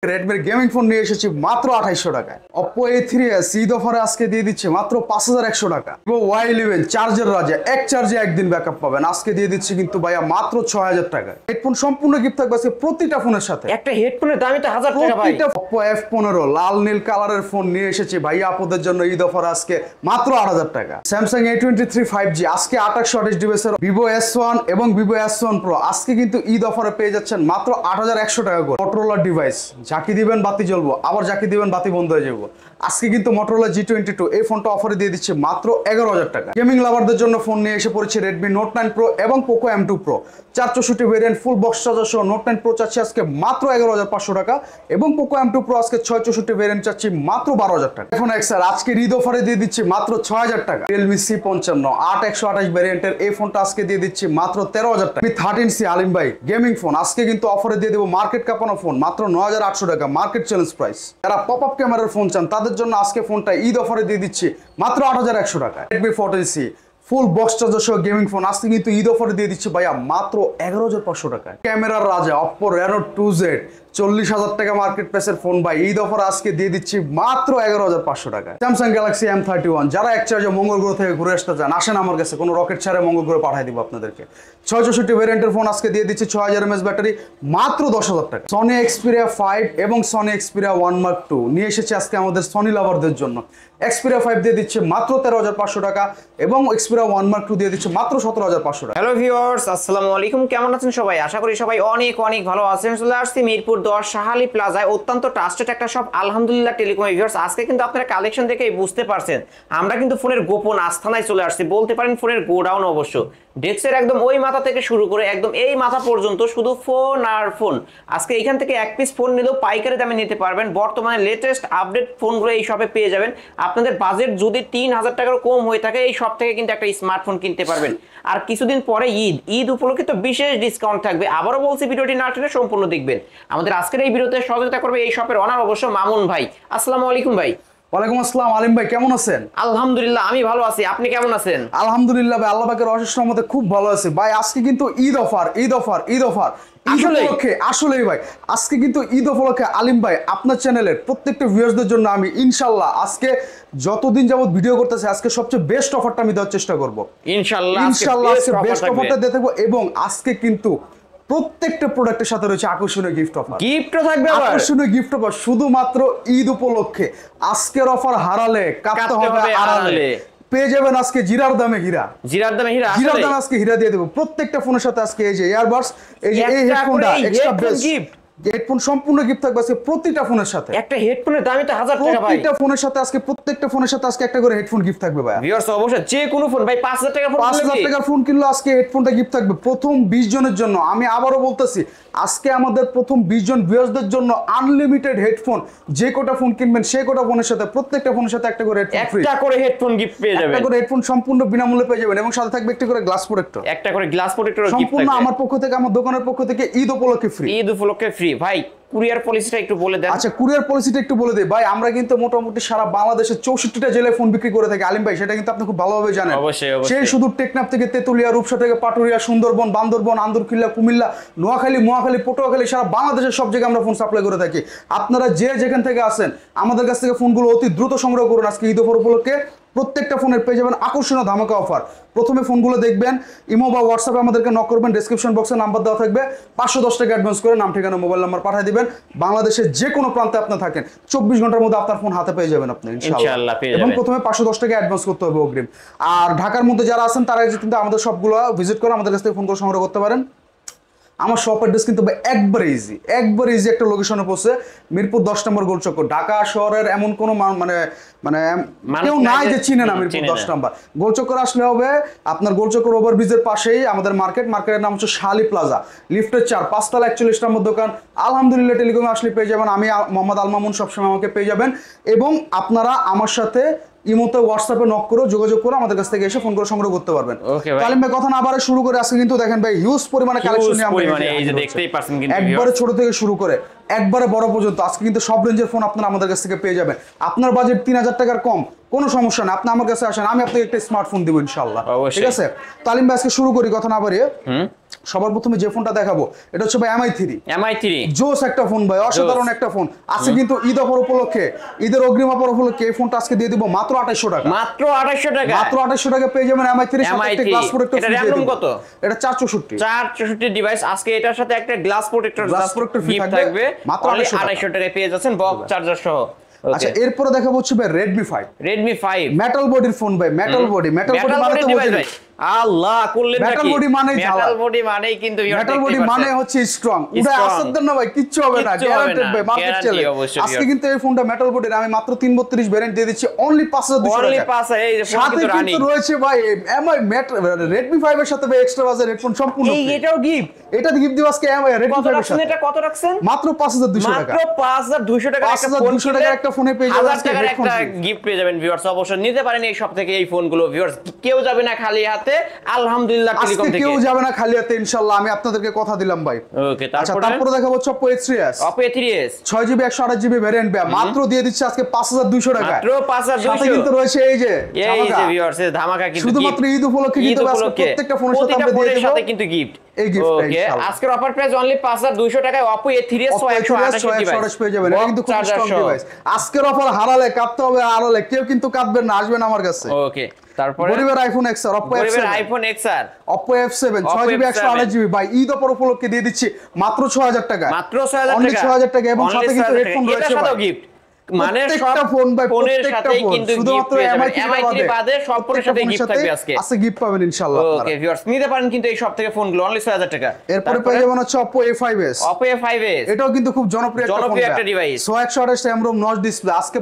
রেডমির gaming phone নিয়ে এসেছি মাত্র 2800 টাকায়। Oppo A3s ঈদ অফারে আজকে দিয়ে দিচ্ছে মাত্র 5100 টাকা। Vivo Y11 চার্জের রাজা, এক চার্জে একদিন ব্যাকআপ পাবেন, আজকে দিয়ে দিচ্ছি কিন্তু ভাইয়া মাত্র 6000 টাকায়। হেডফোন সম্পূর্ণ গিফট থাকবে আজকে প্রতিটা ফোনের সাথে। একটা হেডফোনের দামই তো 1000 টাকা ভাই। Oppo F15 লাল নীল কালারের ফোন নিয়ে এসেছি ভাইয়া আপনাদের জন্য ঈদ অফার আজকে মাত্র 8000 টাকা। Samsung A23 5G আজকে 2828 ডিভাইস এর Vivo S1 এবং Vivo S1 Pro আজকে কিন্তু ঈদ অফারে পেয়ে যাচ্ছেন মাত্র 8100 টাকা করে। Motorola ডিভাইস যাকে দিবেন বাতি জ্বলবো, আবার যাকে দিবেন বাতি বন্ধ হয়ে যাবো। আজকে কিন্তু Motorola G22 এই ফোনটা অফারে দিয়ে দিচ্ছে মাত্র 11000 টাকা। গেমিং লাভারদের জন্য ফোন নিয়ে এসে পড়েছে Redmi Note 9 Pro এবং Poco M2 Pro 464 variant full box charger সহ Note 9 Pro চাচ্ছি আজকে মাত্র 11500 টাকা এবং Poco M2 Pro আজকে 664 ভেরিয়েন্ট চাচ্ছি মাত্র 12000 টাকা। iPhone XR আজকে ঈদ অফারে দিয়ে দিচ্ছি মাত্র 6000 টাকা। Realme C55 8128 ভেরিয়েন্টের এই ফোনটা আজকে দিয়ে দিচ্ছি মাত্র 13000 টাকা। 13C আলিম ভাই গেমিং ফোন আজকে কিন্তু অফারে দিয়ে দেব মার্কেট কাঁপানো ফোন মাত্র 9800 টাকা, মার্কেট চ্যালেঞ্জ প্রাইস। যারা পপ আপ ক্যামেরার ফোন চান তাদের জন্য আজকে ফোনটা ঈদ অফারে দিয়ে দিচ্ছি মাত্র 8100 টাকা। Redmi 14C full box charger সহ গেমিং ফোন আজকে কিন্তু ঈদ অফারে দিয়ে দিচ্ছে ভাইয়া মাত্র 11500 টাকায়। ক্যামেরার রাজা Oppo Reno 2Z 40,000 টাকা মার্কেট প্রাইসের ফোন ভাই ঈদ অফার আজকে দিয়ে দিচ্ছি মাত্র 11500 টাকায়। Samsung Galaxy M31 যারা এক চার্জে মঙ্গল গ্রহ থেকে ঘুরে আসতে চান আসেন আমার কাছে, কোনো রকেট ছাড়া মঙ্গল গ্রহে পাঠিয়ে দিব আপনাদেরকে। 664 ভেরিয়েন্টের ফোন আজকে দিয়ে দিচ্ছি 6000 mAh ব্যাটারি মাত্র 10000 টাকা। Sony Xperia 5 এবং Sony Xperia 1 Mark II নিয়ে এসেছে আজকে আমাদের সনি লাভারদের জন্য। Xperia 5 দিয়ে দিচ্ছে মাত্র 13500 টাকা এবং Xperia 1 Mark II দিয়ে দিচ্ছে মাত্র 17500 টাকা। হ্যালো ভিউয়ার্স, আসসালামু আলাইকুম। কেমন আছেন সবাই? আশা করি সবাই অনেক অনেক ভালো আছেন। চলে আসছি মিরপুর 10 শাহালি প্লাজায়, অত্যন্ত ট্রাস্টেড একটা শপ আলহামদুলিল্লাহ টেলিকম। ভিউয়ার্স আজকে কিন্তু আপনারা কালেকশন দেখেই বুঝতে পারছেন আমরা কিন্তু ফোনের গোপন আস্থানায় চলে আসছি, বলতে পারেন ফোনের গোডাউন। অবশ্য ডেস্কের একদম ওই মাথা থেকে শুরু করে একদম এই মাথা পর্যন্ত শুধু ফোন আর ফোন। আজকে এখান থেকে এক পিস ফোন নিলেও পাইকারি দামে নিতে পারবেন। বর্তমানে লেটেস্ট আপডেট ফোনগুলো এই শপে পেয়ে যাবেন। আপনাদের বাজেট যদি 3000 টাকার কম হয়ে থাকে এই শপ থেকে কিন্তু একটা স্মার্টফোন কিনতে পারবেন। আর কিছুদিন পরে ঈদ উপলক্ষে তো বিশেষ ডিসকাউন্ট থাকবে। আবারও বলছি ভিডিওটি না টেনে সম্পূর্ণ দেখবেন। আমাদের আজকের এই ভিডিওতে সহযোগিতা করবে এই শপের অনার অবশ্য মামুন ভাই। আসসালামু আলাইকুম ভাই। ওয়ালাইকুম আসসালাম আলিম ভাই, কেমন আছেন? আলহামদুলিল্লাহ আমি ভালো আছি, আপনি কেমন আছেন? আলহামদুলিল্লাহ ভাই, আল্লাহ পাকের অশেষ রহমতে খুব ভালো আছি ভাই। আজকে কিন্তু ঈদ অফার আসলেই ভাই আজকে কিন্তু ঈদ উপলক্ষে আলিম ভাই আপনার চ্যানেলের প্রত্যেকটা ভিউয়ার্সদের জন্য আমি ইনশাআল্লাহ আজকে যতদিন যাবত ভিডিও করতেছি আজকে সবচেয়ে বেস্ট অফারটা আমি দেওয়ার চেষ্টা করব। ইনশাআল্লাহ আজকে বেস্ট অফারটা দিয়ে থাকবো এবং আজকে কিন্তু প্রত্যেকটা প্রোডাক্টের সাথে রয়েছে আকর্ষণীয় গিফট অফার। গিফটও থাকবে, আকর্ষণীয় গিফট অফার শুধুমাত্র ঈদ উপলক্ষে। আজকের অফার হারালে কাটতে হবে আড়ালে। পেয়ে যাবেন আজকে জিরার দামে হীরা, জিরার দামে আজকে হীরা দিয়ে দেবো প্রত্যেকটা ফোনের সাথে। আজকে এই যে ইয়ারবাডস, এই যে এই হেডফোনটা এক্সট্রা বেস্ট হেডফোন সম্পূর্ণ গিফট থাকবে আজকে প্রতিটা ফোনের সাথে। একটা হেডফোনের দামই তো 1000 টাকা ভাই। প্রতিটা ফোনের সাথে আজকে প্রত্যেকটা ফোনের সাথে আজকে একটা করে হেডফোন গিফট থাকবে ভাই। ভিউয়ার্স অবশ্যই যে কোনো ফোন ভাই 5000 টাকার ফোন 5000 টাকার ফোন কিনলে আজকে হেডফোনটা গিফট থাকবে প্রথম 20 জনের জন্য। আমি আবারও বলতেছি আজকে আমাদের প্রথম 20 জন ভিউয়ার্সদের জন্য আনলিমিটেড হেডফোন, যে কোটা ফোন কিনবেন সেই কোটা ফোনের সাথে প্রত্যেকটা ফোনের সাথে একটা করে হেডফোন ফ্রি, একটা করে হেডফোন গিফট পেয়ে যাবেন। একটা করে হেডফোন সম্পূর্ণ বিনামূল্যে পেয়ে যাবেন এবং সাথে থাকবে একটা করে গ্লাস প্রোটেক্টর, একটা করে গ্লাস প্রোটেক্টর গিফট সম্পূর্ণ আমার পক্ষ থেকে, আমার দোকানের পক্ষ থেকে ঈদ উপলক্ষে ফ্রি। ঈদ উপলক্ষে ফ্রি ভাই। কুরিয়ার পলিসিটা একটু বলে দেন। আচ্ছা কুরিয়ার পলিসিটা একটু বলে দেই ভাই। আমরা কিন্তু মোটামুটি সারা বাংলাদেশে 64টা জেলায় ফোন বিক্রি করে থাকি আলিম ভাই, সেটা কিন্তু আপনি খুব ভালোভাবে জানেন। অবশ্যই সেই শুধু টেকনাফ থেকে তেতুলিয়া, রূপসা থেকে পাটুরিয়া, সুন্দরবন, বান্দরবন, আন্দরকিল্লা, কুমিল্লা, নোয়াখালী, পটুয়াখালী, সারা বাংলাদেশের সব জায়গায় আমরা ফোন সাপ্লাই করে থাকি। আপনারা যে যেখান থেকে আসেন আমাদের কাছ থেকে ফোনগুলো অতি দ্রুত সংগ্রহ করুন। আজকে ঈদ অফার উপলক্ষে প্রত্যেকটা ফোনের পেয়ে যাবেন আকর্ষণীয় ধামাকা অফার। প্রথমে ফোনগুলো দেখবেন, ইমো বা হোয়াটসঅ্যাপে আমাদেরকে নক করবেন, ডেসক্রিপশন বক্সে নাম্বার দেওয়া থাকবে। 510 টাকা অ্যাডভান্স করে নাম, ঠিকানা, মোবাইল নাম্বার পাঠিয়ে দিবেন। বাংলাদেশের যে কোনো প্রান্তে আপনি থাকেন 24 ঘন্টার মধ্যে আপনার ফোন হাতে পেয়ে যাবেন আপনি ইনশাআল্লাহ। এবং প্রথমে 510 টাকা অ্যাডভান্স করতে হবে অগ্রিম। আর ঢাকার মধ্যে যারা আছেন তারা কিন্তু আমাদের সবগুলো ভিজিট করে আমাদের কাছ থেকে ফোনগুলো সংগ্রহ করতে পারেন। আমার শপ অ্যাড্রেস কিন্তু একবার ইজি একটা লোকেশনে পড়ছে, মিরপুর 10 নম্বর গোলচক্কর। ঢাকা শহরের এমন কোনো মানে কেউ নাই যে চিনে না মিরপুর 10 নম্বর গোলচক্কর। আসলে হবে আপনার গোলচক্কর ওভারব্রিজের পাশেই আমাদের মার্কেটের নাম হচ্ছে শাহালি প্লাজা, লিফটের 4, 5 তলা 41 নম্বর দোকান। আলহামদুলিল্লাহ টেলিকমে আসলে পেয়ে যাবেন। আমি মোহাম্মদ আল মামুন, সবসময় আমাকে পেয়ে যাবেন। এবং আপনারা আমার সাথে ইমোতে, হোয়াটসঅ্যাপে নক করে যোগাযোগ করে আমাদের কাছ থেকে এসে ফোন করে সংগ্রহ করতে পারবেন। তালিম ভাই কথা না বাড়ে শুরু করে আজকে কিন্তু দেখেন ভাই হিউজ পরিমাণে কালেকশন নিয়ে আমরা এই যে দেখতেই পাচ্ছেন কিন্তু একবারে ছোট থেকে শুরু করে একবারে বড় পর্যন্ত আজকে কিন্তু সব রেঞ্জের ফোন আপনারা আমাদের কাছ থেকে পেয়ে যাবেন। আপনার বাজেট 3000 টাকার কম, কোনো সমস্যা না, আপনি আমার কাছে আসেন, আমি আপনাকে একটা স্মার্টফোন দেব ইনশাআল্লাহ। ঠিক আছে তালিম ভাই আজকে শুরু করি কথা না বাড়িয়ে। সবার প্রথমে যে ফোনটা দেখাবো এটা হচ্ছে ভাই MI3 জোস একটা ফোন ভাই, অসাধারণ একটা ফোন। আজকে কিন্তু ঈদ অফার উপলক্ষে, ঈদের অগ্রিম অফার উপলক্ষে এই ফোনটা আজকে দিয়ে দিব মাত্র 2800 টাকা। মাত্র 2800 টাকা, মাত্র 2800 টাকা পেয়ে যাবেন MI3 এর সাথে একটা গ্লাস প্রোটেক্টর। এটা র‍্যাম কত? এটা 464 ডিভাইস। আজকে এটার সাথে একটা গ্লাস প্রোটেক্টর ফ্রি থাকবে মাত্র 2800 টাকায় পেয়ে যাচ্ছেন বক্স চার্জার সহ। আচ্ছা, এরপরে দেখাবো হচ্ছে ভাই Redmi 5 মেটাল বডির ফোন ভাই, মেটাল বডি মানে তো বোঝেন আল্লাহ করলেন নাকি? মেটাল বডি মানে মেটাল বডি মানেই কিন্তু মেটাল বডি মানে হচ্ছে স্ট্রং। উদা আসাদ না ভাই, কিচ্ছু হবে না, গ্যারান্টেড ভাই, মার্কেট চলে। আজকে কিন্তু এই ফোনটা মেটাল বডির আমি মাত্র 332 ভেরিয়েন্ট দিয়ে দিচ্ছি অনলি 5200 টাকা। অনলি 5 এই যে ফোন কিন্তু রানিং। সাথে রয়েছে ভাই MI Redmi 5 এর সাথে ভাই এক্সট্রা বাজার হেডফোন সম্পূর্ণ এই এটাও গিফট। এটা গিফট দিব আজকে MI Redmi 5 এর সাথে। এটা কত রাখছেন? মাত্র 5200 টাকা। মাত্র 5200 টাকা একটা ফোন, 5200 টাকার একটা ফোনে পেয়ে যাবেন আজকে হেডফোন, একটা গিফট পেয়ে যাবেন ভিউয়ার্স। অবশ্যই নিতে পারেন এই সব থেকে এই ফোনগুলো ভিউয়ার্স। কেউ যাবে না খালি হাতে আলহামদুলিল্লাহ টেলিকম থেকে। কেউ যাবে না খালি হাতে ইনশাআল্লাহ, আমি আপনাদেরকে কথা দিলাম ভাই। ওকে, তারপরে দেখাবো Oppo A3s 6GB 128GB variant ভাই, মাত্র দিয়ে দিচ্ছি আজকে 5200 টাকা। মাত্র 5200। সাথে কিন্তু রয়েছে এই যে ভিউয়ার্স এর ধামাকা, কিন্তু শুধুমাত্র ঈদ উপলক্ষে কিন্তু প্রত্যেকটা ফোনের সাথে আমরা দিয়ে দেব সাথে কিন্তু গিফট। এই গিফটটা ওকে, ইনশাআল্লাহ আজকের অফার প্রাইস অনলি 5200 টাকায় Oppo A3s 128 পেয়ে যাবেন। এটা কিন্তু খুব স্ট্রং ডিভাইস। আজকের অফার হারালে কাঁদতে হবে, হারালে কেউ কিন্তু কাঁদবেন না, আসবেন আমার কাছে। ওকে, তারপরে গরিবের iPhone XR, iPhone XR, Oppo F7 6GB 128GB ভাই, ঈদ অফার উপলক্ষে দিয়ে দিচ্ছি মাত্র 6000 টাকা। মাত্র 6000 অনলি টাকা, 6000 টাকা। এবং সাথে কিন্তু হেডফোন রয়েছে ভাই, গিফট মানে প্রত্যেকটা ফোন ভাই, ফোনের প্রত্যেকটা সাথেই ফোন কিন্তু শুধুমাত্র MI3 বাদে সব ফোনের সাথে গিফট থাকবে আজকে। আজকে গিফট পাবেন ইনশাআল্লাহ আপনারা। ওকে ভিউয়ার্স, নিতে পারেন কিন্তু এই সব থেকে ফোনগুলো অনলি 6000 টাকা। এরপরে পেয়ে যাবেন হচ্ছে Oppo A5s। এটাও কিন্তু খুব জনপ্রিয় একটা ডিভাইস। 128 এমরোম নচ ডিসপ্লে, আজকে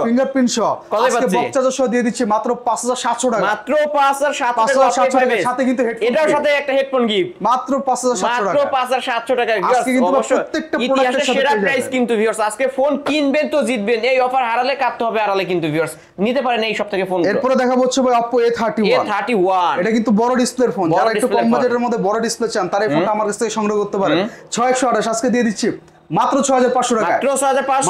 ফিঙ্গারপ্রিন্ট সহ আজকে বক্সচার্জার সহ দিয়ে দিচ্ছি মাত্র 5700 টাকা। মাত্র 5700 টাকা। সাথে কিন্তু হেডফোন, এটার সাথে একটা হেডফোন গিফট মাত্র 5700 টাকা। মাত্র 5700 টাকা। আজকে কিন্তু প্রত্যেকটা প্রোডাক্টের সাথে সেরা প্রাইস কিন্তু ভিউয়ার্স। আজকে ফোন কিনবেন তো জিতবেন, এই অফার হারালে কাটতে হবে, হারালে কিন্তু ভিউয়ার্স নিতে পারেন এই সব থেকে ফোন। এরপরে দেখাবো হচ্ছে ভাই Oppo A31। এটা কিন্তু বড় ডিসপ্লের ফোন, যারা একটু কম বাজেটের মধ্যে বড় ডিসপ্লে চান তারা এই ফোনটা আমার কাছ থেকে সংগ্রহ করতে পারেন। 6128 আজকে দিয়ে দিচ্ছি মাত্র 6500 টাকা।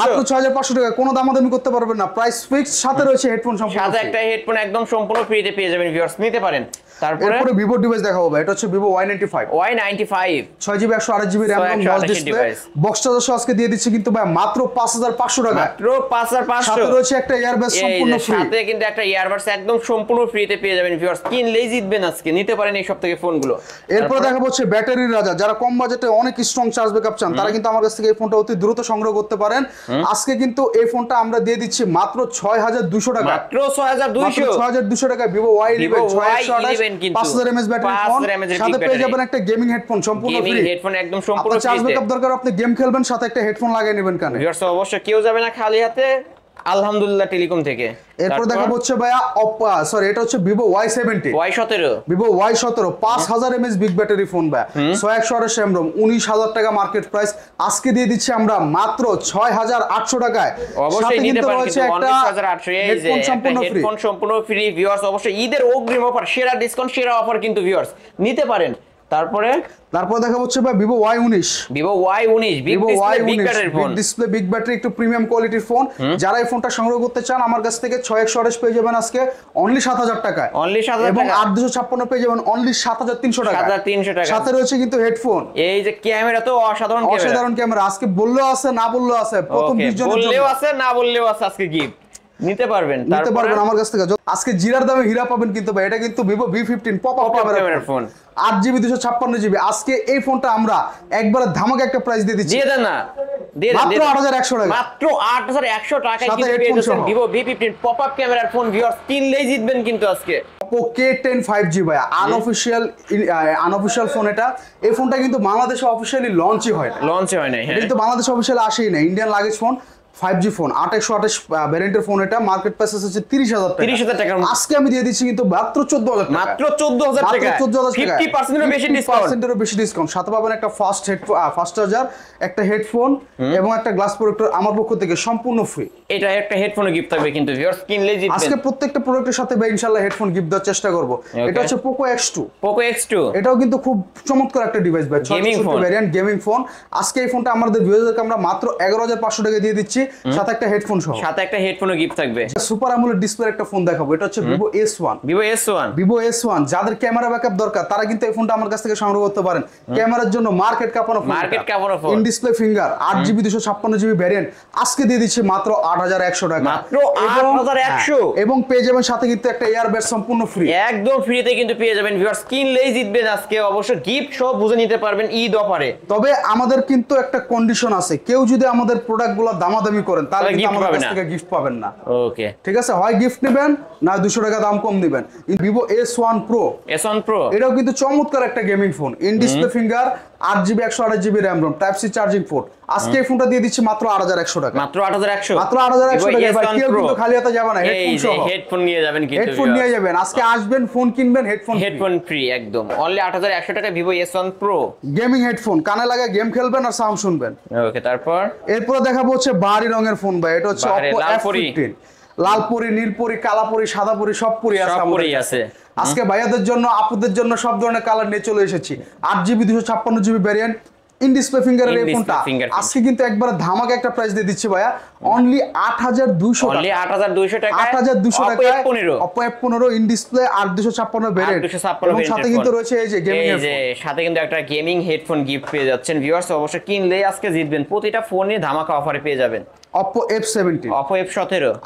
মাত্র 6500 টাকা, কোনো দামাদামি করতে পারবেন না, প্রাইস ফিক্সড। সাথে রয়েছে হেডফোন সম্পূর্ণ, সাথে একটা হেডফোন একদম সম্পূর্ণ ফ্রিতে পেয়ে যাবেন ভিউয়ার্স, নিতে পারেন। তারপরে Vivo ডিভাইস দেখাবো ভাই, এটা হচ্ছে Vivo Y95 6GB 128GB RAM এবং নচ ডিসপ্লে, বক্স চার্জার সহ আজকে দিয়ে দিচ্ছি কিন্তু ভাই মাত্র 5500 টাকা। মাত্র 5500। সাথে রয়েছে একটা ইয়ারবাডস সম্পূর্ণ ফ্রি, সাথে কিন্তু একটা ইয়ারবাডস একদম সম্পূর্ণ ফ্রিতে পেয়ে যাবেন ভিউয়ার্স। কিনলেই জিতবেন আজকে, নিতে পারেন এই সব থেকে ফোনগুলো। এরপর দেখাবো হচ্ছে ব্যাটারির রাজা, যারা কম বাজেটে অনেক স্ট্রং চার্জ ব্যাকআপ চান তারা কিন্তু আমার কাছ থেকে এই ফোনটা অতি দ্রুত সংগ্রহ করতে পারেন। আজকে কিন্তু এই ফোনটা আমরা দিয়ে দিচ্ছি মাত্র 6200 টাকা। মাত্র 6200 টাকা। Vivo Y11 5000 mAh battery phone, সাথে পেয়ে যাবেন একটা গেমিং হেডফোন সম্পূর্ণ ফ্রি। গেমিং হেডফোন একদম সম্পূর্ণ ফ্রি। চার্জ ব্যাকআপ দরকার, আপনি গেম খেলবেন, সাথে একটা হেডফোন লাগিয়ে নেবেন কানে। ভিউয়ার্স অবশ্যই কেউ যাবে না খালি হাতে আলহামদুলিল্লাহ টেলিকম থেকে। এরপর দেখাবো হচ্ছে ভাইয়া এটা হচ্ছে Vivo Y17 Vivo Y17 5000 mAh big battery phone ভাই, 128 এমরোম 19000 টাকা মার্কেট প্রাইস। আজকে দিয়ে দিচ্ছি আমরা মাত্র 6800 টাকায়। অবশ্যই নিতে পারেন কিন্তু 19800 এই যে হেডফোন সম্পূর্ণ ফ্রি ভিউয়ার্স। অবশ্যই ঈদের অগ্রিম অফার, সেরা ডিসকাউন্ট, সেরা অফার কিন্তু ভিউয়ার্স নিতে পারেন। তারপর দেখা হচ্ছে ভাই Vivo Y19 big display big battery, একটু প্রিমিয়াম কোয়ালিটির ফোন। যারা এই ফোনটা সংগ্রহ করতে চান আমার কাছ থেকে 6128 পেয়ে যাবেন আজকে অনলি 7000 টাকা। এবং 8256 পেয়ে যাবেন অনলি 7300 টাকা। সাথে রয়েছে কিন্তু হেডফোন। এই যে ক্যামেরা তো অসাধারণ ক্যামেরা, আজকে বললেও আছে না বললেও আছে, প্রথম 20 জনের জন্য বললেও আছে না বললেও আছে, আজকে গিফট নিতে পারবেন আমার কাছ থেকে। আজকে জিরার দামে হীরা পাবেন কিন্তু ভাই, এটা কিন্তু Vivo V15 popup camera phone 8GB 256GB। আজকে এই ফোনটা আমরা একবারে ধামাকা একটা প্রাইস দিয়ে দিচ্ছি, দিয়ে দেন না, মাত্র 8100 টাকা। মাত্র 8100 টাকায় কিন্তু পেয়ে যাচ্ছেন Vivo V15 পপআপ ক্যামেরার ফোন ভিউয়ার্স। কিনলেই জিতবেন কিন্তু আজকে। Oppo K10 5G ভাই, আনঅফিশিয়াল ফোন এটা। এই ফোনটা কিন্তু বাংলাদেশে অফিশিয়ালি লঞ্চই হয় না, কিন্তু বাংলাদেশে অফিশিয়ালি আসেই না। Indian luggage phone 5G phone 8128 ভ্যারিয়েন্টের ফোন, এটা মার্কেট প্রাইস হচ্ছে 30000 টাকা। আজকে আমি দিয়ে দিচ্ছি কিন্তু মাত্র 14000 টাকা। মাত্র 14000 টাকা, 50% এর বেশি ডিসকাউন্ট। সাথে পাবেন একটা ফাস্ট চার্জার, একটা হেডফোন এবং একটা গ্লাস প্রোটেক্টর আমার পক্ষ থেকে সম্পূর্ণ ফ্রি। এটা একটা হেডফোনও গিফট থাকবে কিন্তু ভিউয়ার্স, কিনলেই জিতবেন। আজকে প্রত্যেকটা প্রোডাক্টের সাথে ভাই ইনশাআল্লাহ হেডফোন গিফট দেওয়ার চেষ্টা করব। এটা হচ্ছে Poco X2। এটাও কিন্তু খুব চমৎকার একটা ডিভাইস ভাই, 664 ভ্যারিয়েন্ট গেমিং ফোন। আজকে এই ফোনটা আমাদের ভিউয়ারদেরকে আমরা মাত্র 11500 টাকা দিয়ে দিচ্ছি দিচ্ছি সাথে একটা হেডফোন সহ। সাথে একটা হেডফোনও গিফট থাকবে। সুপার আমোলেড ডিসপ্লে একটা ফোন দেখাবো, এটা হচ্ছে ভিভো S1। ভিভো S1 যাদের ক্যামেরা ব্যাকআপ দরকার তারা কিন্তু এই ফোনটা আমার কাছ থেকে সংগ্রহ করতে পারেন। ক্যামেরার জন্য মার্কেট কাঁপানো phone, in display finger 8GB 256GB variant আজকে দিয়ে দিচ্ছি মাত্র 8100 টাকা। মাত্র 8100 এবং পেয়ে যাবেন সাথে কিন্তু একটা ইয়ারবাড সম্পূর্ণ ফ্রি, একদম ফ্রিতে কিন্তু পেয়ে যাবেন ভিউয়ার্স। কিনলেই জিতবেন আজকে, অবশ্য গিফট সব বুঝে নিতে পারবেন ঈদ অফারে। তবে আমাদের কিন্তু একটা কন্ডিশন আছে, কেউ যদি আমাদের প্রোডাক্টগুলো দামাদামি করেন তাহলে কিন্তু আমাদের কাছ থেকে গিফট পাবেন না। ওকে ঠিক আছে, হয় গিফট নেবেন না 200 টাকা দাম কম দিবেন। ভিভো S1 Pro এটাও কিন্তু চমৎকার একটা gaming phone, in display finger 8GB 128GB RAM ROM type C charging port. আজকে এই ফোনটা দিয়ে দিচ্ছি মাত্র 8100 টাকা। মাত্র 8100 টাকা ভাই, কেউ কিন্তু খালি হাতে যাবে না, হেডফোন সহ হেডফোন নিয়ে যাবেন। কিন্তু হেডফোন নিয়ে যাবেন, আজকে আসবেন ফোন কিনবেন হেডফোন ফ্রি একদম অনলি 8100 টাকা Vivo S1 Pro gaming headphone, কানে লাগা গেম খেলবেন আর সাউন্ড শুনবেন। ওকে, এরপর দেখাবো হচ্ছে বাহারি রঙের ফোন ভাই, এটা হচ্ছে Oppo F15। লালপরি, নীলপরি, কালাপরি, সাদাপরি সব পরি আছে। আজকে ভাইয়াদের জন্য আপুদের জন্য সব ধরনের কালার নিয়ে চলে এসেছি। 8GB 256GB variant, in display ফিঙ্গারের এই ফোনটা আজকে কিন্তু একবার ধামাকা একটা প্রাইস দিয়ে দিচ্ছি ভাইয়া, অনলি 8200 টাকা। অনলি 8200 টাকা, 8200 টাকায় Oppo F15 in display 8256 variant, এবং সাথে কিন্তু রয়েছে এই যে গেমিং হেডফোন, সাথে কিন্তু একটা গেমিং হেডফোন গিফট পেয়ে যাচ্ছেন ভিউয়ার্স। অবশ্যই কিনলেই আজকে জিতবেন, প্রতিটা ফোনে ধামাকা অফারে পেয়ে যাবেন। Oppo F17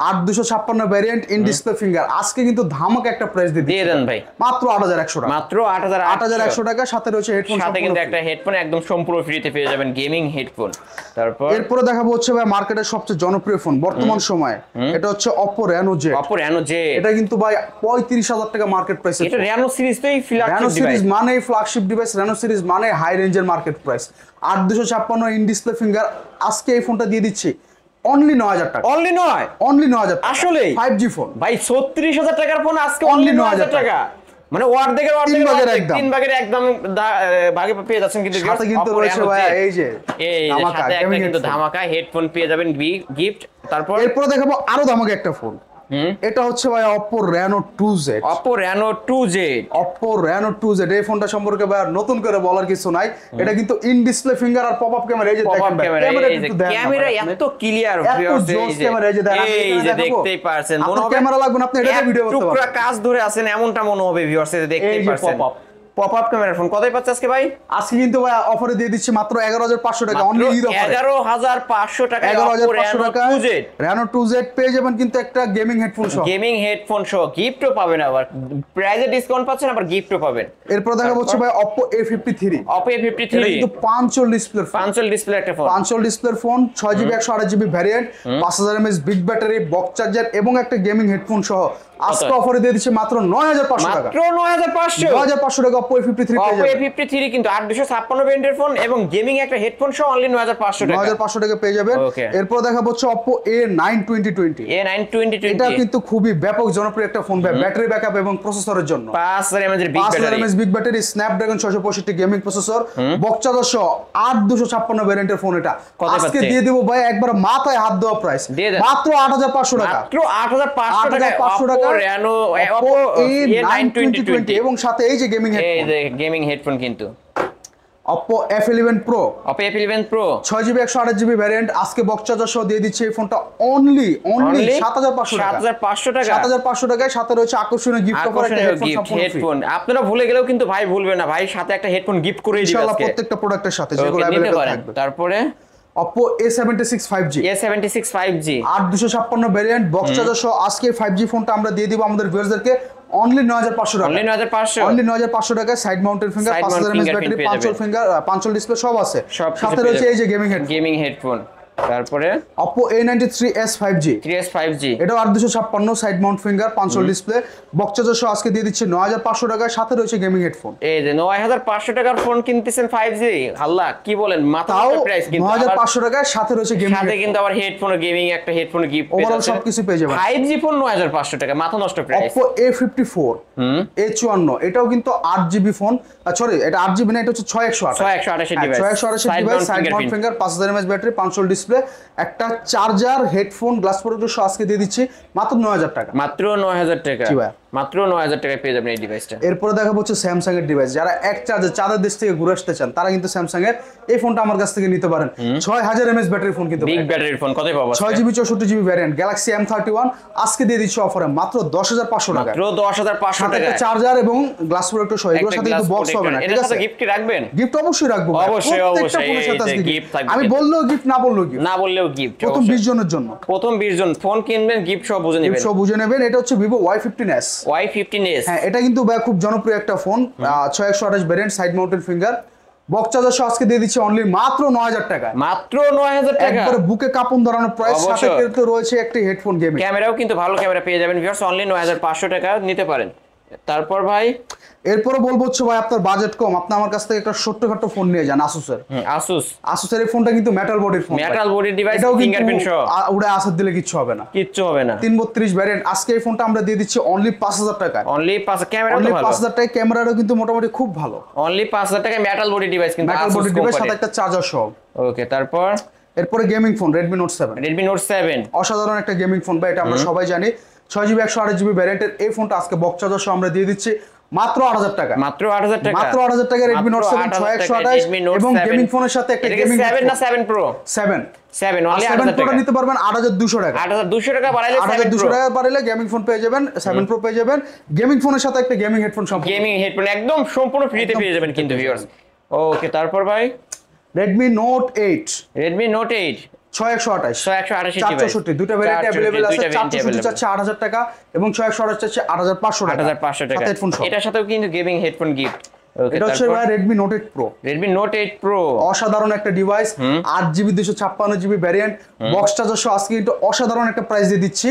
8256 variant, in display finger আজকে কিন্তু ধামাকা একটা প্রাইস দিয়ে দেন ভাই, মাত্র 8100 টাকা। মাত্র 8100 টাকা, সাথে রয়েছে হেডফোন, সাথে কিন্তু একটা হেডফোন একদম সম্পূর্ণ ফ্রিতে পেয়ে যাবেন, গেমিং হেডফোন। এরপরে দেখাবো হচ্ছে ভাই মার্কেটের সবচেয়ে জনপ্রিয় ফোন বর্তমান সময়ে, এটা হচ্ছে Oppo Reno Z। এটা কিন্তু ভাই 35000 টাকা মার্কেট প্রাইস। এটা Reno সিরিজ তোই Reno সিরিজ মানে ফ্ল্যাগশিপ ডিভাইস, Reno সিরিজ মানে হাই রেঞ্জের market price. 8256 in display finger আজকে এই ফোনটা দিয়ে দিচ্ছি অনলি 9000 টাকা। অনলি 9000 টাকা, আসলে 5G ফোন ভাই, 36000 টাকার ফোন আজকে অনলি 9000 টাকা, মানে তিন ভাগের একদম ভাগে পেয়ে যাচ্ছেন। কিন্তু সাথে কিন্তু রয়েছে ভাই এই যে সাথে একটা কিন্তু ধামাকা হেডফোন পেয়ে যাবেন গিফট। এরপর দেখাবো আরো ধামাকা একটা ফোন, এটা হচ্ছে ভাই Oppo Reno 2Z। Oppo Reno 2Z এই ফোনটা সম্পর্কে ভাই নতুন করে বলার কিছু নাই। এটা কিন্তু ইন ডিসপ্লে ফিঙ্গার আর পপআপ ক্যামেরা, এই যে দেখেন ক্যামেরা এত ক্লিয়ার ভিউয়ার্স, এই যে দেখতেই পারছেন, মনে হবে ক্যামেরা লাগবে না, আপনি এটাতে ভিডিও করতে পারবেন, টুকরা কাজ ধরে আছেন এমনটা মনে হবে ভিউয়ার্স, দেখতেই পারছেন। পপআপ ক্যামেরার ফোন কতই পাচ্ছে আজকে ভাই? আজকে কিন্তু ভাই অফারে দিয়ে দিচ্ছি মাত্র 11500 টাকা, অনলি ঈদ অফারে 11500 টাকা। 11500 টাকা Reno 2Z পেয়ে যাবেন কিন্তু একটা গেমিং হেডফোন সহ গিফটও পাবেন, আবার প্রাইজে ডিসকাউন্ট পাচ্ছেন, আবার গিফটও পাবেন। এরপর দেখা হচ্ছে ভাই Oppo A53। এটা কিন্তু পাঁচল ডিসপ্লে একটা ফোন, 5 ডিসপ্লের phone, 6GB 128GB variant, 5000 mAh big battery, box charger এবং একটা গেমিং হেডফোন সহ আজকে অফারে দিয়ে দিচ্ছে মাত্র 9500 টাকা। মাত্র 9500 টাকা Oppo A53 পেয়ে যাবেন। Oppo A53 কিন্তু 8256 ভ্যারিয়েন্টের ফোন এবং গেমিং একটা হেডফোন সহ অনলি 9500 টাকা। 9500 টাকা পেয়ে যাবেন। এরপর দেখাবো হচ্ছে Oppo A9 2020। এটা কিন্তু খুবই ব্যাপক জনপ্রিয় একটা ফোন ভাই, ব্যাটারি ব্যাকআপ এবং প্রসেসরের জন্য। 5000 mAh big battery, Snapdragon 665 gaming processor, box charger সহ 8256 ভ্যারিয়েন্টের ফোন। এটা আজকে দিয়ে দেব ভাই একবার মাথায় হাত দেওয়া প্রাইস, মাত্র 8500 টাকা। মাত্র 8500 টাকা Oppo Reno A9 2020 এবং সাথে এই যে গেমিং হেডফোন কিন্তু Oppo F11 Pro 6GB 128GB variant আজকে বক্স চার্জার সহ দিয়ে দিচ্ছে এই ফোনটা অনলি 7500 টাকা। 7500 টাকায় সাথে রয়েছে আকর্ষণীয় গিফট অফার, একটা হেডফোন। আপনারা ভুলে গেলেও কিন্তু ভাই ভুলবেন না ভাই, সাথে একটা হেডফোন গিফট করে দিবেন ইনশাআল্লাহ প্রত্যেকটা প্রোডাক্টের সাথে, যেগুলো अवेलेबल থাকবে। তারপরে Oppo A76 5G 8256 variant, box charger সহ আজকে 5G ফোনটা আমরা দিয়ে দিব আমাদের ভিউয়ারদেরকে অনলি 9500 টাকা। অনলি 9500 টাকায় side mounted finger, 5000 mAh battery, punch hole display সব আছে, সাথে রয়েছে এই যে গেমিং হেডফোন। তারপরে Oppo A93s 5G এটাও 8256 side mount finger, punch hole display, box charger সহ আজকে দিয়ে দিচ্ছে 9500 টাকায়, সাথে রয়েছে গেমিং হেডফোন। এই যে 9500 টাকার ফোন কিনতেছেন 5G, আল্লাহ কি বলেন, মাথার প্রাইস কিন্তু 9500 টাকায় সাথে রয়েছে গেমিং, সাথে কিন্তু আবার হেডফোন ও গেমিং একটা হেডফোন গিফট পেয়ে যাচ্ছেন, ওভারঅল সবকিছু পেয়ে যাবেন। 5G ফোন 9500 টাকা, মাথা নষ্ট প্রাইস। Oppo A54 A54 এটাও কিন্তু 8GB ফোন, সরি এটা 8GB না, এটা হচ্ছে 628 device, 628 device, side mount finger, 5000 mAh battery, punch hole display, একটা চার্জার, হেডফোন, গ্লাস প্রোটেক্টর সহ আজকে দিয়ে দিচ্ছি মাত্র 9000 টাকা। মাত্র 9000 টাকা। মাত্র 9000 টাকায় পেয়ে যাবেন এই ডিভাইসটা। এরপরে দেখাবো হচ্ছে স্যামসাং এর ডিভাইস, যারা এক চার্জে চাঁদের দেশ থেকে ঘুরে আসতে চান তারা কিন্তু স্যামসাং এর এই ফোনটা আমার কাছ থেকে নিতে পারেন। 6000 mAh ব্যাটারি ফোন, কিন্তু বিগ ব্যাটারির ফোন কত পাবো? 6GB 64GB variant Galaxy M31 আজকে দিয়ে দিচ্ছি অফারে মাত্র 10500 টাকা। মাত্র 10500 সাথে টাকা। একটা চার্জার এবং গ্লাস প্রোটেক্টর সহ, এগুলোর সাথে কিন্তু বক্স হবে না, ঠিক এর সাথে আছে? গিফট কি রাখবেন? গিফট অবশ্যই রাখবো ভাই। অবশ্যই, প্রত্যেকটা অবশ্যই, ফোনের সাথে এই যে আজকে gift থাকবে আমি কিন্তু। বললেও গিফট, না বললেও গিফট, না বললেও গিফট। প্রথম 20 জনের জন্য, প্রথম 20 জন ফোন কিনবেন গিফট সহ বুঝে নেবেন। সব বুঝে নেবেন। এটা হচ্ছে Vivo Y15s। Y15s, হ্যাঁ, এটা কিন্তু ভাই খুব জনপ্রিয় একটা phone, 6128 variant, side mounted finger, box charger সহ আজকে দিয়ে দিচ্ছি অনলি মাত্র 9000 টাকা। মাত্র 9000 টাকা। একবারে বুকে কাপন ধরানো প্রাইস, সাথে অবশ্যই। কিন্তু রয়েছে একটি হেডফোন গেমিং। ক্যামেরাও কিন্তু ভালো ক্যামেরা পেয়ে যাবেন ভিউয়ার্স, অনলি 9500 টাকা নিতে পারেন। তারপর ভাই এরপরে বলবো হচ্ছে ভাই আপনার বাজেট কম, আপনি আমার কাছ থেকে একটা ছোট্টখাটো ফোন নিয়ে যান আসুসের। আসুসের এই ফোনটা কিন্তু মেটাল বডির ফোন, মেটাল বডি ডিভাইস, এটাও কিন্তু ফিঙ্গারপ্রিন্ট সহ উড়ে আসর দিলে কিচ্ছু হবে না, কিচ্ছু হবে না। 332 ভ্যারিয়েন্ট। আজকে এই ফোনটা আমরা দিয়ে দিচ্ছি অনলি 5000 টাকা। অনলি 5 ক্যামেরাও অনলি তো ভালো। 5000 টাকা, ক্যামেরাটাও কিন্তু মোটামুটি খুব ভালো। অনলি 5000 টাকা মেটাল বডি ডিভাইস কিন্তু মেটাল বডি ডিভাইস সাথে একটা চার্জার সহ। ওকে, তারপর এরপরে gaming phone Redmi Note 7। Redmi Note 7 অসাধারণ একটা গেমিং ফোন ভাই, এটা আমরা সবাই জানি। 6GB 128GB ভ্যারিয়েন্টের এই ফোনটা আজকে বক্স চার্জার সহ আমরা দিয়ে দিচ্ছি মাত্র 8000 টাকা। মাত্র 8000 টাকা। মাত্র 8000 টাকা Redmi Note 7 6128 এবং গেমিং ফোনের সাথে একটা গেমিং 7 না 7 Pro 7 অনলি 7 8000 Pro টাকা নিতে পারবেন 8200 টাকা। 8200 টাকা বাড়াইলে 7 8200 Pro টাকা বাড়াইলে গেমিং ফোন পেয়ে যাবেন, 7 Pro পেয়ে যাবেন, গেমিং ফোনের সাথে একটা গেমিং হেডফোন সম্পূর্ণ। গেমিং হেডফোন একদম সম্পূর্ণ ফ্রিতে পেয়ে যাবেন কিন্তু ভিউয়ার্স। ওকে, তারপর ভাই Redmi Note 8 Redmi Note 8 6128 128 464 দুটো ভ্যারিয়েন্ট अवेलेबल আছে। 464 চাচ্ছে 8000 টাকা এবং 6128 চাচ্ছে 8500 টাকা। 8500 টাকা। সাথে হেডফোন সহ। এটার সাথেও কিন্তু গেমিং হেডফোন গিফট। ওকে, এটা হচ্ছে ভাই Redmi Note 8 Pro, Redmi Note 8 Pro অসাধারণ একটা device, 8GB 256GB variant, box charger সহ আজকে কিন্তু অসাধারণ একটা প্রাইস দিয়ে দিচ্ছি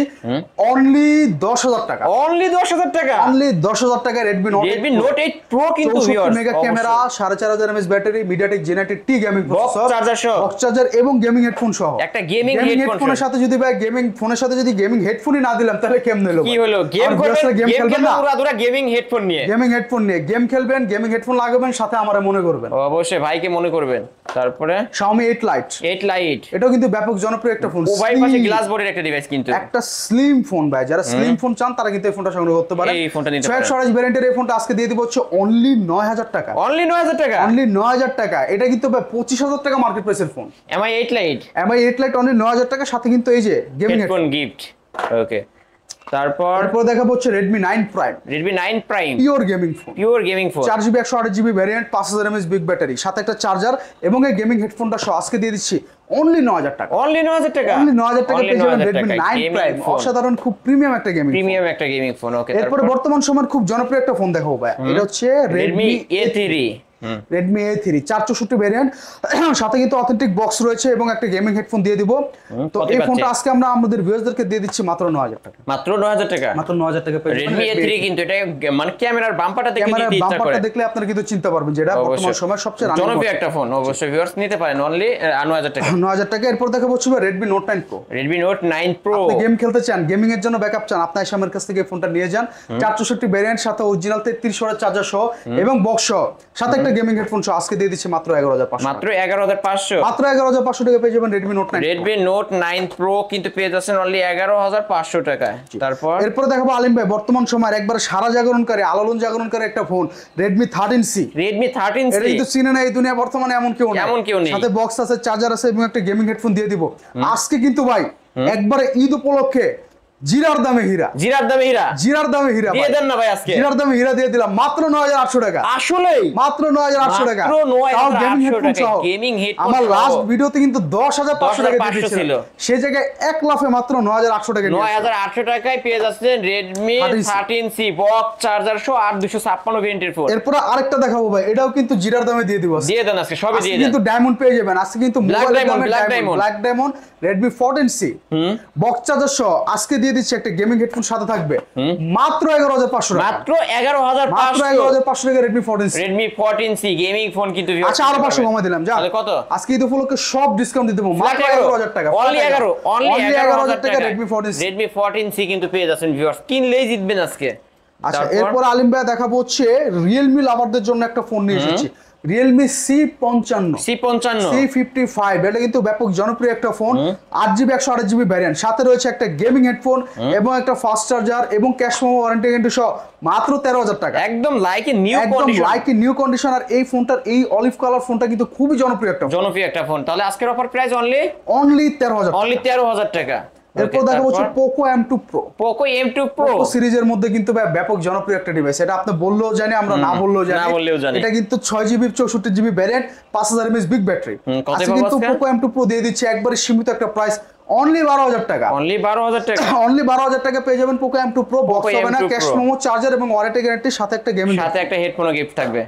অনলি 10000 টাকা। অনলি 10000 টাকা। অনলি 10000 টাকা Redmi Note 8 Redmi Note 8 Pro কিন্তু 64 viewers mega camera, 4500 mAh battery, MediaTek Gen 8 T gaming processor, charger সহ, বক্স চার্জার এবং গেমিং হেডফোন সহ। একটা গেমিং হেডফোনের সাথে যদি ভাই গেমিং ফোনের সাথে যদি গেমিং হেডফোনই না দিলাম তাহলে কেমনে হলো? কি হলো? গেম করবেন, গেম খেলবেন না, পুরো গেমিং হেডফোন নিয়ে, গেমিং হেডফোন নিয়ে গেম খেলবেন, গেমিং হেডফোন লাগাবেন, সাথে আমারে মনে করবেন। অবশ্যই ভাইকে মনে করবেন। তারপরে Xiaomi 8 Lite 8 Lite এটাও কিন্তু ব্যাপক জনপ্রিয় একটা ফোন, উভয় পাশে গ্লাস বডির একটা ডিভাইস কিন্তু একটা স্লিম ফোন ভাই, যারা স্লিম ফোন চান তারা কিন্তু এই ফোনটা সংগ্রহ করতে পারে। এই ফোনটা নিতে পারেন। 628 ভ্যারিয়েন্টের এই ফোনটা আজকে দিয়ে দিব হচ্ছে অনলি 9000 টাকা। অনলি 9000 টাকা। অনলি 9000 টাকা। এটা কিন্তু ভাই 25000 টাকা মার্কেট প্রাইসের phone. Mi 8 Lite Mi 8 Lite only 9000 টাকা, সাথে কিন্তু এই যে গেমিং হেডফোন গিফট। ওকে, তারপর দেখাবো হচ্ছে Redmi 9 Prime, Redmi 9 Prime pure gaming phone, pure gaming phone, 4GB 128GB variant, 5000 mAh big battery, সাথে একটা চার্জার এবং এই গেমিং হেডফোনটা সহ আজকে দিয়ে দিচ্ছি অনলি 9000 টাকা। অনলি 9000 টাকা। অনলি 9000 টাকা পেয়ে যাবেন 9000 Redmi টাকা, 9 gaming Prime, phone। অসাধারণ খুব প্রিমিয়াম একটা গেমিং ফোন। প্রিমিয়াম একটা গেমিং ফোন। ওকে, এরপরে বর্তমান সময়ের খুব জনপ্রিয় একটা ফোন দেখাবো ভাই, এটা হচ্ছে Redmi A3 Redmi A3 464 variant, সাথে কিন্তু অথেন্টিক বক্স রয়েছে এবং একটা গেমিং হেডফোন দিয়ে দিব। তো কত এই পাচ্ছেন? ফোনটা আজকে আমরা আমাদের ভিউয়ারদেরকে দিয়ে দিচ্ছি মাত্র 9000 টাকা। মাত্র 9000 টাকা। মাত্র 9000 টাকা পেয়ে যাবেন Redmi A3 কিন্তু এটা মানে ক্যামেরার বাম্পারটা দেখে ক্যামেরার নিতে ইচ্ছা করে। বাম্পারটা দেখলে আপনারা কিন্তু চিন্তা পারবেন যে এটা বর্তমান অবশ্যই। সময়ের সবচেয়ে জনপ্রিয় একটা ফোন, অবশ্যই ভিউয়ার্স নিতে পারেন অনলি 9000 টাকা। 9000 টাকা। এরপর দেখাবো হচ্ছে Redmi Note 9 Pro। Redmi Note 9 Pro আপনি গেম খেলতে চান, গেমিং এর জন্য ব্যাকআপ চান, আপনি আমার কাছ থেকে এই ফোনটা নিয়ে যান। 464 ভ্যারিয়েন্ট, সাথে অরিজিনাল 33 ওয়াটের চার্জার সহ এবং বক্স সহ, সাথে একটা গেমিং হেডফোন সহ আজকে দিয়ে দিচ্ছি মাত্র 11500। মাত্র 11500। মাত্র 11500 টাকা পেয়ে যাবেন Redmi Note 9 Pro। Redmi Note 9 Pro কিন্তু পেয়ে যাচ্ছেন অনলি 11500 টাকায়। তারপর এরপর দেখাবো আলিম ভাই বর্তমান সময়ের একবার সারা জাগরণকারী, আলোড়ন জাগরণকারী একটা phone Redmi 13C। Redmi 13C এটা কিন্তু চিনে না এই দুনিয়া বর্তমানে এমন কেউ নেই। এমন কেউ নেই। সাথে বক্স আছে, চার্জার আছে এবং একটা গেমিং হেডফোন দিয়ে দিব আজকে কিন্তু ভাই একবারে ঈদ উপলক্ষে জিরার দামে হীরা। জিরার দামে হীরা। জিরার দামে হীরা দিয়ে দেন না ভাই আজকে। জিরার দামে হীরা দিয়ে দিলাম মাত্র 9800 টাকা। আসলেই মাত্র 9800 টাকা। মাত্র 9800 হেডফোন সহ। গেমিং হেডফোন আমার সহ। লাস্ট ভিডিওতে কিন্তু 10500 টাকা 10500 দিয়েছিল, ছিল। সেই জায়গায় এক লাফে মাত্র 9800 টাকা নিয়ে আসলাম। 9800 টাকায় পেয়ে যাচ্ছেন Redmi 13C বক্স চার্জার সহ 8256 ভেরিয়েন্টের ফোন। এরপর আরেকটা দেখাবো ভাই, এটাও কিন্তু জিরার দামে দিয়ে দিব আজকে। দিয়ে দেন আজকে, সবই দিয়ে দেন। কিন্তু ডায়মন্ড পেয়ে যাবেন আজকে, কিন্তু Black মোবাইলের diamond, দামে black diamond, diamond। Black diamond Redmi 14C box charger সহ আজকে দিয়ে দিচ্ছি একটা গেমিং হেডফোন সাথে থাকবে মাত্র 11500 টাকা। মাত্র মাত্র 11500 11500 টাকা Redmi 14C। Redmi 14C gaming phone কিন্তু আচ্ছা আরো 500 কমাই দিলাম, যা তাহলে কত? আজকে ঈদ উপলক্ষে সব ডিসকাউন্ট দিয়ে দেবো মাত্র 11000 টাকা। অনলি 11000 টাকা Redmi 14C। Redmi 14C কিন্তু পেয়ে যাচ্ছেন ভিউয়ার্স, কিনলেই জিতবেন আজকে। আচ্ছা তারপর এরপর আলিম ভাই দেখাবো হচ্ছে Realme লাভারদের জন্য একটা ফোন নিয়ে এসেছি Realme C55 C55 এটা কিন্তু ব্যাপক জনপ্রিয় একটা ফোন 8GB 128GB ভ্যারিয়েন্ট, সাথে রয়েছে একটা গেমিং হেডফোন এবং একটা ফাস্ট চার্জার এবং ক্যাশ মেমো ওয়ারেন্টি গ্যারান্টি সহ মাত্র 13,000 টাকা। একদম লাইক নিউ কন্ডিশন। আর এই ফোনটার এই অলিভ কালার ফোনটা কিন্তু খুবই জনপ্রিয় একটা ফোন। তাহলে আজকের অফার প্রাইস অনলি 13,000 টাকা। এরপর দেখা হচ্ছে Poco M2 Pro। Poco M2 Pro সিরিজের মধ্যে কিন্তু ব্যাপক জনপ্রিয় একটা ডিভাইস। এটা আপনি বললেও জানি, আমরা না বললেও জানি। এটা কিন্তু 6GB 64GB variant, 5000 mAh big battery. আজকে কিন্তু Poco M2 Pro দিয়ে দিচ্ছে একবারে সীমিত একটা প্রাইস অনলি 12,000 টাকা। অনলি 12,000 টাকা পেয়ে যাবেন Poco M2 Pro। বক্স হবে না, ক্যাশ মেমো, চার্জার এবং ওয়ারেন্টি গ্যারান্টির সাথে একটা গেমিং, সাথে একটা হেডফোনও গিফট থাকবে।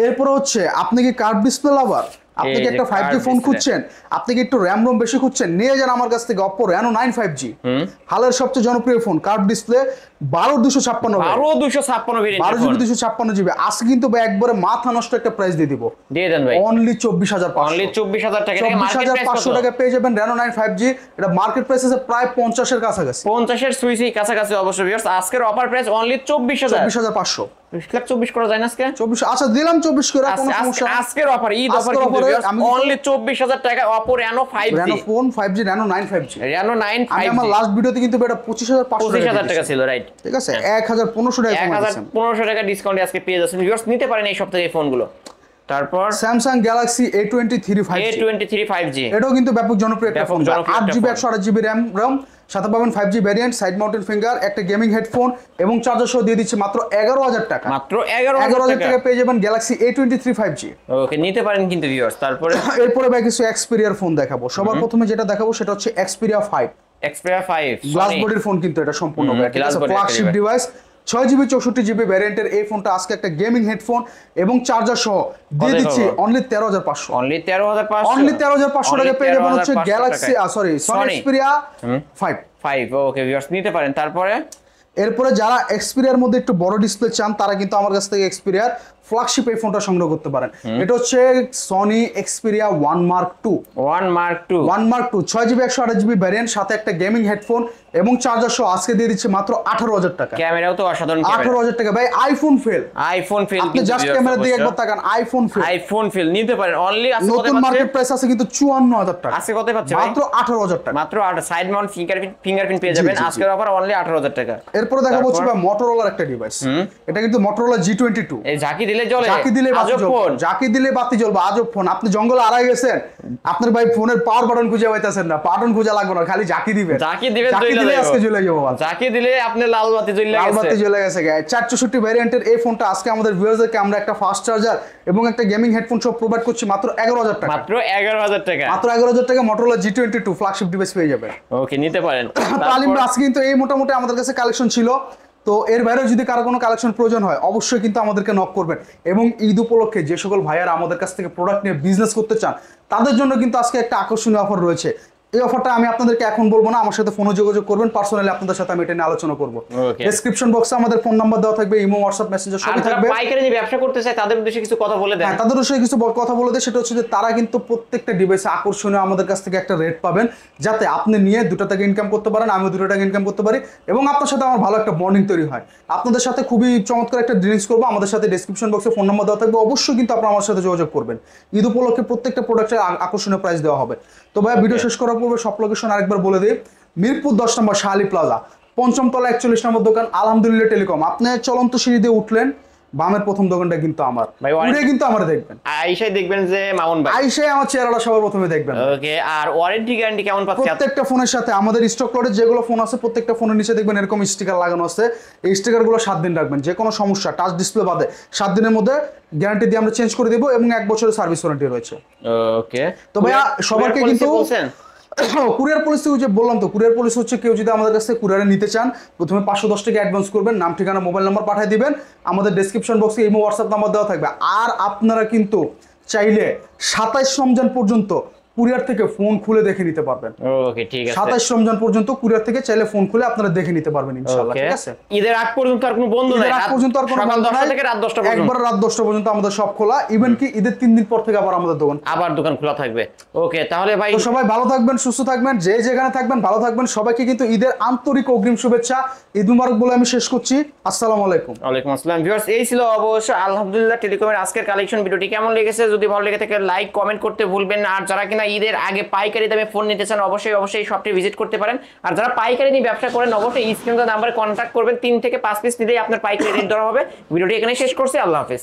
এরপর হচ্ছে আপনি কি কার্ভ ডিসপ্লে লাভার, আপনি কি একটা 5G ফোন খুঁজছেন, আপনি কি একটু র্যাম রোম বেশি খুঁজছেন, নিয়ে যান আমার কাছ থেকে Oppo Reno 9 5G, হালের সবচেয়ে জনপ্রিয় ফোন, কার্ভ ডিসপ্লে 12256 256GB। আজকে কিন্তু একবারে মাথা নষ্ট একটা প্রাইস দিয়ে দিব, দিয়ে দেন ভাই অনলি 24,500 টাকা। 24,500 টাকা পেয়ে যাবেন Reno 9 5G। এটা মার্কেট প্রাইস আছে প্রায় 50 এর কাছাকাছি, 50 এর সুইচের কাছাকাছি অবশ্য ভিউয়ার্স। আজকের অফার প্রাইস অনলি 24,500 24 করে যায় না আজকে 24। আচ্ছা দিলাম 24 করে, কোনো সমস্যা না। আজকের অফার ঈদ অফার কিন্তু অনলি 24,000 টাকা Oppo Reno 5G, Reno phone 5G Reno 9 5G। Reno 9 5G আমার লাস্ট ভিডিওতে কিন্তু এটা 25,500 টাকা ছিল, রাইট? ঠিক আছে, 1,1500 টাকা কম দিয়েছেন, 1,1500 টাকা ডিসকাউন্ট আজকে পেয়ে যাচ্ছেন ভিউয়ার্স। নিতে পারেন এই সপ্তাহে এই ফোনগুলো। তারপর Samsung Galaxy A23 5G এটাও কিন্তু ব্যাপক জনপ্রিয় একটা ফোন, 8GB 128GB RAM, সাথে পাবেন 5G variant, side mounted finger, একটা গেমিং হেডফোন এবং চার্জার সহ দিয়ে দিচ্ছে মাত্র 11,000 টাকা। মাত্র 11,000 টাকা পেয়ে যাবেন Galaxy A23 5G। ওকে, নিতে পারেন কিন্তু ভিউয়ার্স। এরপরে ভাই কিছু Xperia ফোন দেখাবো। সবার প্রথমে যেটা দেখাবো সেটা হচ্ছে Xperia 5 গ্লাস বডির ফোন, কিন্তু এটা সম্পূর্ণ ফ্ল্যাগশিপ ডিভাইস, 6GB 64GB ভ্যারিয়েন্টের এই ফোনটা আজকে একটা গেমিং হেডফোন এবং চার্জার সহ দিয়ে দিচ্ছি অনলি 13,500 টাকা পেয়ে যাবেন হচ্ছে Galaxy Sony Xperia 5। Okay viewers, নিতে পারেন। এরপরে যারা Xperia-র মধ্যে একটু বড় ডিসপ্লে চান তারা কিন্তু আমার কাছ থেকে Xperia-র ফ্ল্যাগশিপ এই ফোনটা সংগ্রহ করতে পারেন। এটা হচ্ছে Sony Xperia 1 Mark II 6GB 128GB variant, সাথে একটা গেমিং হেডফোন এবং চার্জার সহ আজকে দিয়ে দিচ্ছে মাত্র 18,000 টাকা। ক্যামেরাও তো অসাধারণ, 18,000 টাকা ভাই। আইফোন ফেল আপনি জাস্ট ক্যামেরা দিয়ে একবার তাকান, আইফোন ফেল নিতে পারেন অনলি। নতুন মার্কেট প্রাইস আছে কিন্তু 54,000 টাকা। আজকে কত পাচ্ছেন? মাত্র 18,000 টাকা, মাত্র 8 সাইড মাউন্ট ফিঙ্গারপ্রিন্ট পেয়ে যাবেন। আজকের অফার অনলি 18,000 টাকা। এরপর দেখাবো হচ্ছে Motorola একটা ডিভাইস, এটা কিন্তু Motorola G22। এই ঝাঁকি দিলে জ্বলে, ঝাঁকি দিলে বাতি জ্বলবে, আজব ফোন। আপনি জঙ্গলে হারাই গেছেন, আপনার ভাই ফোনের পাওয়ার বাটন খুঁজে পাইতেছেন না, বাটন খোঁজা লাগবে না, খালি ঝাঁকি দিলে আজকে জ্বলে যাবো। ঝাঁকি দিলে আপনি লাল বাতি জ্বলে গেছে। 464 ভ্যারিয়েন্টের এই ফোনটা আজকে আমাদের ভিউয়ারদেরকে আমরা একটা ফাস্ট চার্জার এবং একটা গেমিং হেডফোন সব প্রোভাইড করছি মাত্র 11,000 টাকা। মাত্র 11,000 টাকা Motorola G22 ফ্ল্যাগশিপ ডিভাইস পেয়ে যাবেন। ওকে, নিতে পারেন। তালিম আজকে কিন্তু এই মোটামুটি আমাদের কাছে কালেকশন ছিল। তো এর বাইরেও যদি কারো কোনো কালেকশন প্রয়োজন হয় অবশ্যই কিন্তু আমাদেরকে নক করবেন। এবং ঈদ উপলক্ষে যে সকল ভাইয়ারা আমাদের কাছ থেকে প্রোডাক্ট নিয়ে বিজনেস করতে চান তাদের জন্য কিন্তু আজকে একটা আকর্ষণীয় অফার রয়েছে। এই অফারটা আমি আপনাদেরকে এখন বলবো না, আমার সাথে ফোনে যোগাযোগ করবেন, পার্সোনালি আপনাদের সাথে আমি এটা নিয়ে আলোচনা করবো। ডেসক্রিপশন বক্সে আমাদের ফোন নাম্বার দেওয়া থাকবে, ইমো, হোয়াটসঅ্যাপ, মেসেঞ্জার সবই থাকবে। পাইকারি যে ব্যবসা করতে চায় তাদের উদ্দেশ্যে কিছু কথা বলে দেন। হ্যাঁ, তাদের উদ্দেশ্যে কিছু কথা বলে দেয়, সেটা হচ্ছে যে তারা কিন্তু প্রত্যেকটা ডিভাইসে আকর্ষণীয় আমাদের কাছ থেকে একটা রেট পাবেন, যাতে আপনি নিয়ে 2 টাকা ইনকাম করতে পারেন, আমিও 2 টাকা ইনকাম করতে পারি এবং আপনার সাথে আমার ভালো একটা বন্ডিং তৈরি হয়। আপনাদের সাথে খুবই চমৎকার একটা ডিলিংস করবো। আমাদের সাথে ডেসক্রিপশন বক্সে ফোন নাম্বার দেওয়া থাকবে, অবশ্যই কিন্তু আপনারা আমার সাথে যোগাযোগ করবেন। ঈদ উপলক্ষে প্রত্যেকটা প্রোডাক্টের আকর্ষণীয় প্রাইস দেওয়া হবে। তো ভাই ভিডিও শেষ করার পূর্বে সব লোকেশন আরেকবার বলে দিই। মিরপুর 10 নম্বর শাহালি প্লাজা, 5ম তলা 41 নম্বর দোকান আলহামদুলিল্লাহ টেলিকম। আপনি চলন্ত সিঁড়ি দিয়ে উঠলেন, বামের প্রথম দোকানটা কিন্তু আমার, উঠে কিন্তু আমার দেখবেন, আইসাই দেখবেন যে মামুন ভাই, আইসাই আমার চেহারাটা সবার প্রথমে দেখবেন। ওকে, আর ওয়ারেন্টি গ্যারান্টি কেমন পাচ্ছেন? প্রত্যেকটা ফোনের সাথে আমাদের স্টক লটে যেগুলো ফোন আছে প্রত্যেকটা ফোনের নিচে দেখবেন এরকম স্টিকার লাগানো আছে। এই স্টিকারগুলো 7 দিন রাখবেন, যে কোনো সমস্যা টাচ ডিসপ্লে বাদে 7 দিনের মধ্যে গ্যারান্টি দিয়ে আমরা চেঞ্জ করে দেব এবং 1 বছরের সার্ভিস ওয়ারেন্টি রয়েছে। ওকে, তো ভাইয়া সবাইকে কিন্তু কুরিয়ার পলিসি যে বললাম, তো কুরিয়ার পলিসি হচ্ছে কেউ যদি আমাদের কাছ থেকে কুরিয়ারে নিতে চান প্রথমে 510 টাকা অ্যাডভান্স করবেন, নাম ঠিকানা মোবাইল নাম্বার পাঠিয়ে দিবেন, আমাদের ডেসক্রিপশন বক্সে ইমো হোয়াটসঅ্যাপ নাম্বার দেওয়া থাকবে। আর আপনারা কিন্তু চাইলে 27 রমজান পর্যন্ত কুরিয়ার থেকে ফোন খুলে দেখে নিতে পারবেন। ওকে ঠিক আছে। 27 রমজান পর্যন্ত কুরিয়ার থেকে চাইলে ফোন খুলে আপনারা দেখে নিতে পারবেন ইনশাআল্লাহ, Okay. ঠিক আছে? ঈদের আগ পর্যন্ত আর কোনো বন্ধ নাই। ঈদের আগ পর্যন্ত আর কোনো সকাল বন্ধ 10টা নাই। থেকে রাত 10টা পর্যন্ত। একবার রাত 10টা পর্যন্ত আমাদের সব খোলা। ইভেন কি ঈদের 3 দিন পর থেকে আবার আমাদের দোকান খোলা। আবার দোকান খোলা থাকবে। ওকে তাহলে ভাই তো সবাই ভালো থাকবেন, সুস্থ থাকবেন, যে যেখানে থাকবেন ভালো থাকবেন। সবাইকে কিন্তু ঈদের আন্তরিক অগ্রিম শুভেচ্ছা, ঈদ মুবারক বলে আমি শেষ করছি। আসসালামু আলাইকুম। ওয়ালাইকুম আসসালাম। ভিউয়ার্স, এই ছিল অবশ্য আলহামদুলিল্লাহ টেলিকমের আজকের কালেকশন। ভিডিওটি কেমন লেগেছে যদি ভালো লেগে থাকে লাইক কমেন্ট করতে ভুলবেন না। আর যারা কিনা ঈদের আগে পাইকারি দামে ফোন নিতে চান অবশ্যই শপটি ভিজিট করতে পারেন। আর যারা পাইকারি নিয়ে ব্যবসা করেন অবশ্যই স্ক্রিনে নাম্বারে কন্ট্যাক্ট করবেন। 3 থেকে 5 পিস নিলেই আপনার পাইকারি রেট ধরা হবে। ভিডিওটি এখানে শেষ করছি। আল্লাহ হাফেজ।